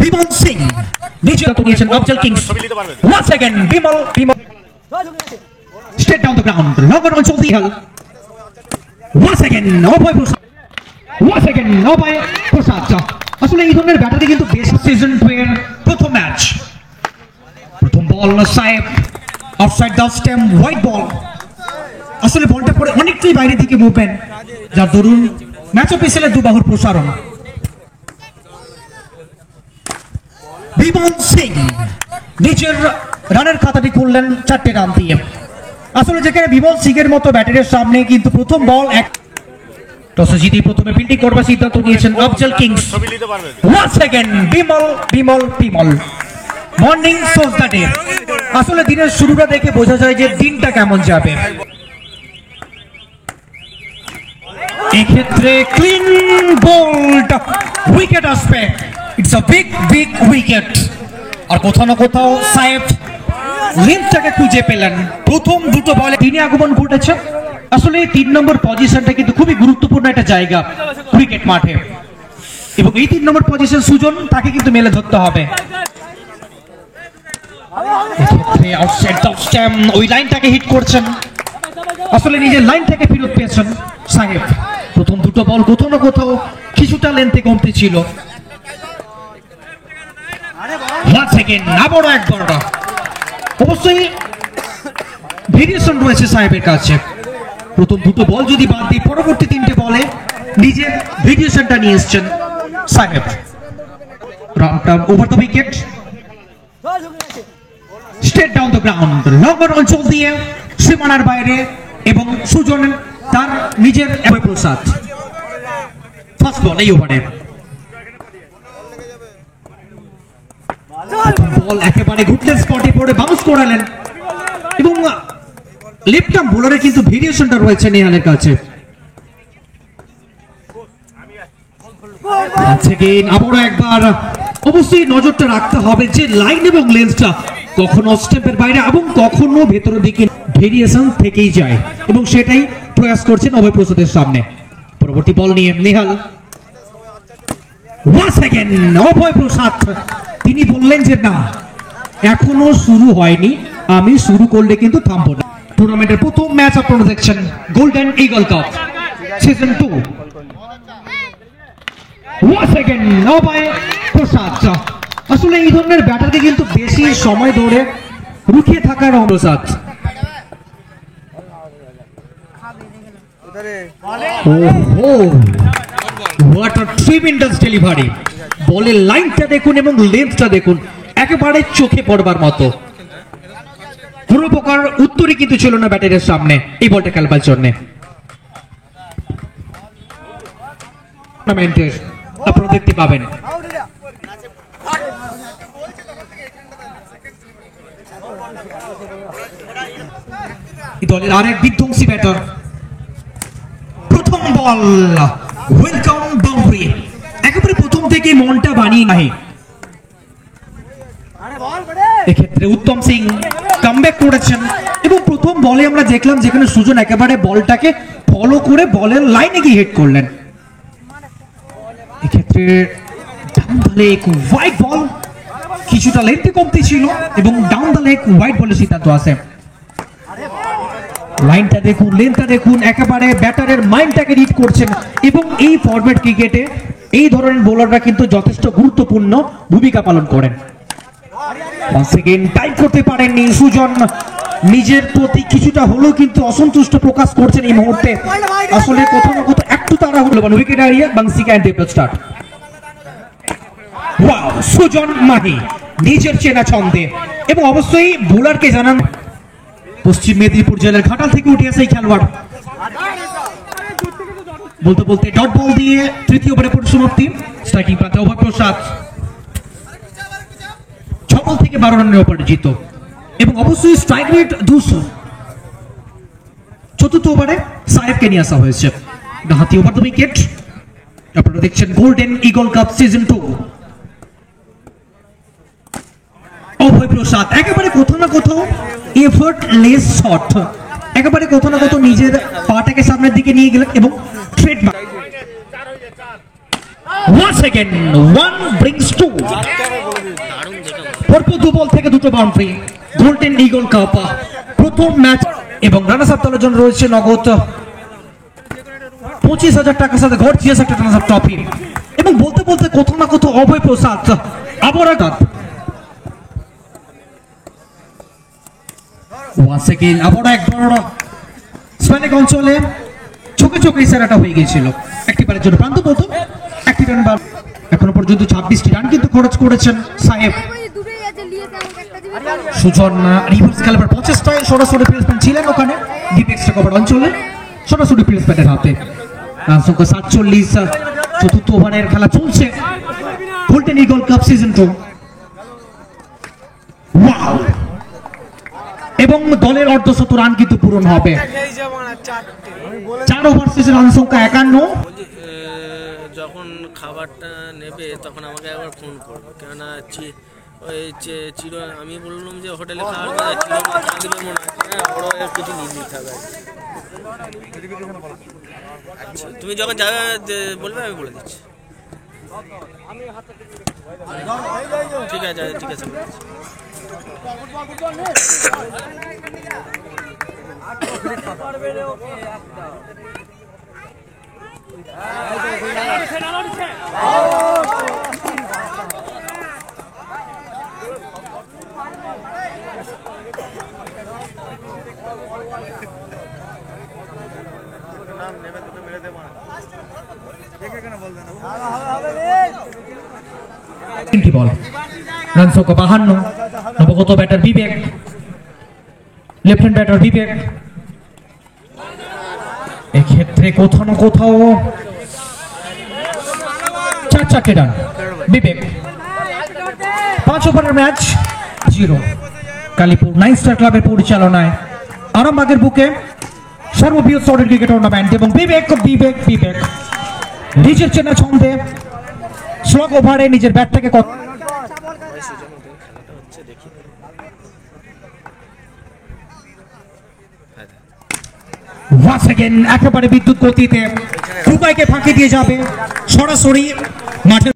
বিমল সিং নিচে নিয়েছেন অফজল Kings. Once again Bimal straight down the ground, longer on চলতি হল। Once again অভয় প্রসাদ, once again অভয় প্রসাদ। আসলে এই ধরনের ব্যাটারি কিন্তু বেস্ট সিজন 2 এর প্রথম ম্যাচ। প্রথম বল সাহেব offside the stem, white ball. আসলে বলটা পরে অনেকটাই বাইরে দিকে মুভমেন্ট, যার দরুন ম্যাচ অফিসিয়ালে দুবাহুর প্রসারণ। বিমল সিং নিজের রানের খাতাটি খুললেন 4টে রান দিয়ে। আসলে যেখানে বিমল সিং এর মতো ব্যাটারের সামনে কিন্তু প্রথম বল টসে জিতে প্রথমে ফিল্ডিং করবার সিদ্ধান্ত নিয়েছেন অফজল Kings. Once again Bimal morning shows the day. আসলে দিনের শুরুটা দেখে বোঝা যায় যে দিনটা কেমন যাবে। এক্ষেত্রে ক্লিন বোল্ড উইকেট আসবে, ইটস আ বিগ উইকেট। আর কোথাও না কোথাও সাহেব লেন্থটাকে খুঁজে পেলেন। প্রথম দুটো বলে তিনি আগমন ঘটেছে। আসলে 3 নম্বর পজিশনটা কিন্তু খুবই গুরুত্বপূর্ণ একটা জায়গা ক্রিকেট মাঠে, এবং এই 3 নম্বর পজিশন সুজন তাকে কিন্তু মেলে ধরতে হবে। ওই লাইনটাকে হিট করছেন, আসলে নিজের লাইন থেকে ফেরত পেয়েছেন সাহেব। প্রথম দুটো বল কোথাও না কোথাও কিছুটা লেন্থে কমতে ছিল। আবারও একবার অবশ্যই ভেরিয়েশন রয়েছে সাহেবের কাছে। প্রথম দুটো বল যদি বাদ দিয়ে পরবর্তী 3টে বলে নিজের ভেরিয়েশনটা নিয়ে এসছেন সাহেব। রানটা over the wicket, straight down the ground, লঙ্গর অঞ্চল দিয়ে সীমানার বাইরে, এবং সুজন তার নিজের প্রসাদ। ফার্স্ট বল এই ওভারে বল একেবারে গুডলেস স্পটে পড়ে বাউন্স করালেন, এবং লেফট আর্ম বোলারের কিন্তু ভেরিয়েশনটা রয়েছে নেহালের কাছে। আবারও একবার অবশ্যই নজরটা রাখতে হবে যে লাইন এবং লেন্সটা কখনো স্টেপের বাইরে এবং কখনো ভেতরের দিকে ভেরিয়েশন থেকেই যায়, এবং সেটাই প্রয়াস করছেন অভয় প্রসাদের সামনে। পরবর্তী বল নিয়ে নেহাল। Once again অভয় প্রসাদ তিনি বললেন যে না, এখনো শুরু হয়নি, আমি শুরু করলে কিন্তু থামবো না। টুর্নামেন্টের প্রথম ম্যাচ আপনারা দেখছেন golden eagle cup season 2। Once again অভয় প্রসাদ। আসলে এই ধরনের ব্যাটারকে কিন্তু বেশি সময় ধরে রুখিয়ে থাকার Prasad. What a tremendous delivery. বলের লাইনটা দেখুন এবং লেন্থটা দেখুন, একেবারে চোখে পড়বার মতো। কোনো প্রকার উত্তরই কিন্তু ছিল না ব্যাটারের সামনে এই বলটা খেলবার জন্য। টুর্নামেন্টের আপনারা দেখতে পাবেন দলের আরেক বিধ্বংসী ব্যাটার। প্রথম বল ওয়েলকাম বাউন্ডারি, একেবারে প্রথম থেকে মনটা বানিয়ে নাই। এক্ষেত্রে উত্তম সিং কামব্যাক করেছেন, এবং প্রথম বলে আমরা দেখলাম যেখানে সুজন একেবারে বলটাকে ফলো করে বলের লাইনে গিয়ে হিট করলেন। এক্ষেত্রে down the leg white ball, কিছুটা লেন্থে কমতি ছিল, এবং ডাউন দ্য লেগ হোয়াইট বলের সিদ্ধান্ত আছে। লাইনটা দেখুন, লেন্থটা দেখুন, একেবারে ব্যাটারের মাইন্ডটাকে রিড করছেন, এবং এই ফরম্যাট ক্রিকেটে এই ধরনের বোলাররা কিন্তু যথেষ্ট গুরুত্বপূর্ণ ভূমিকা পালন করেন। টাইম করতে পারেননি সুজন, নিজের প্রতি কিছুটা হলেও কিন্তু অসন্তুষ্ট প্রকাশ করছেন এই মুহূর্তে। আসলে কোথাও না কোথাও একটু তারা হলো উইকেট হারিয়ে বাংসি can tape start. Wow, Sujan Mahi নিজের চেনা ছন্দে, এবং অবশ্যই বোলারকে জানান পশ্চিম মেদিনীপুর জেলার ঘাটাল থেকে উঠে আসে এই খেলোয়াড়। বলতে বলতে ডট বল দিয়ে তৃতীয় ওভারে পরিসমাপ্তি। স্ট্রাইকিং প্রান্তে অভয় প্রসাদ 6 বল থেকে 12 রানের অপরাজিত, এবং অবশ্যই স্ট্রাইক রেট 200। চতুর্থ ওভারে সাহেবকে নিয়ে আসা হয়েছে। ডাহাতি ওভার দ্য উইকেট। আপনারা দেখছেন গোল্ডেন ইগল কাপ সিজন 2। অভয় প্রসাদ একেবারে কোথাও না কোথাও এফর্টলেস শট, একেবারে কোথাও না কোথাও নিজের পাটাকে সামনের দিকে নিয়ে গেলেন, এবং ট্রেডমার্ক। Once again, 1 brings 2. পরপর 2 বল থেকে 2টো বাউন্ডারি, গোল্ডেন ইগল কাপ প্রথম ম্যাচ। এবং রানার্স আপ দলের জন্য রয়েছে নগদ 25,000 টাকার সাথে গর্জিয়াস একটা রানার্স আপ ট্রফি। এবং বলতে বলতে কোথাও না কোথাও অভয় প্রসাদ আবারও একবার স্প্যানিক অঞ্চলে চোখে চোখে ইশারাটা হয়ে গিয়েছিল। একটি বারের জন্য প্রান্ত প্রথম, একটি রান বার। এখনো পর্যন্ত 26টি রান কিন্তু খরচ করেছেন সাহেব। সুজন রিভার্স খেলার প্রচেষ্টায় সরাসরি প্লেসমেন্ট ছিলেন ওখানে ডিপ এক্সট্রা কভার অঞ্চলে, সরাসরি প্লেসমেন্টের হাতে। রান সংখ্যা 47, চতুর্থ ওভারের খেলা চলছে golden eagle cup season 2। Wow! এবং দলের অর্ধশত রান কিন্তু পূরণ হবে। 4 ওভার শেষে রান সংখ্যা 51। যখন খাবারটা নেবে তখন আমাকে একবার ফোন করবে, কেননা ওই চির আমি বললাম যে হোটেলে খাওয়ার কথা চির মনে হয় ওরা কিছু নিয়ে নিতে হবে। আচ্ছা, তুমি যখন যাবে বলবে, আমি বলে দিচ্ছি। ঠিক আছে ঠিক আছে। তিনটি বল, রান সংখ্যা 52। নবগত ব্যাটার বিবেক, লেফট হ্যান্ড ব্যাটার বিবেক। এক্ষেত্রে কোথাও না কোথাও 4 রান বিবেক। 5 ওভারের ম্যাচ 0। কালীপুর 9 স্টার ক্লাবের পরিচালনায় আরামবাগের বুকে সর্ববৃহৎ স্তরের ক্রিকেট টুর্নামেন্ট। এবং বিবেক বিবেক বিবেক নিজের চেনা ছন্দে স্লগ ওভারে নিজের ব্যাট থেকে একেবারে বিদ্যুৎ গতিতে দুবাইকে ফাঁকি দিয়ে যাবে সরাসরি মাঠের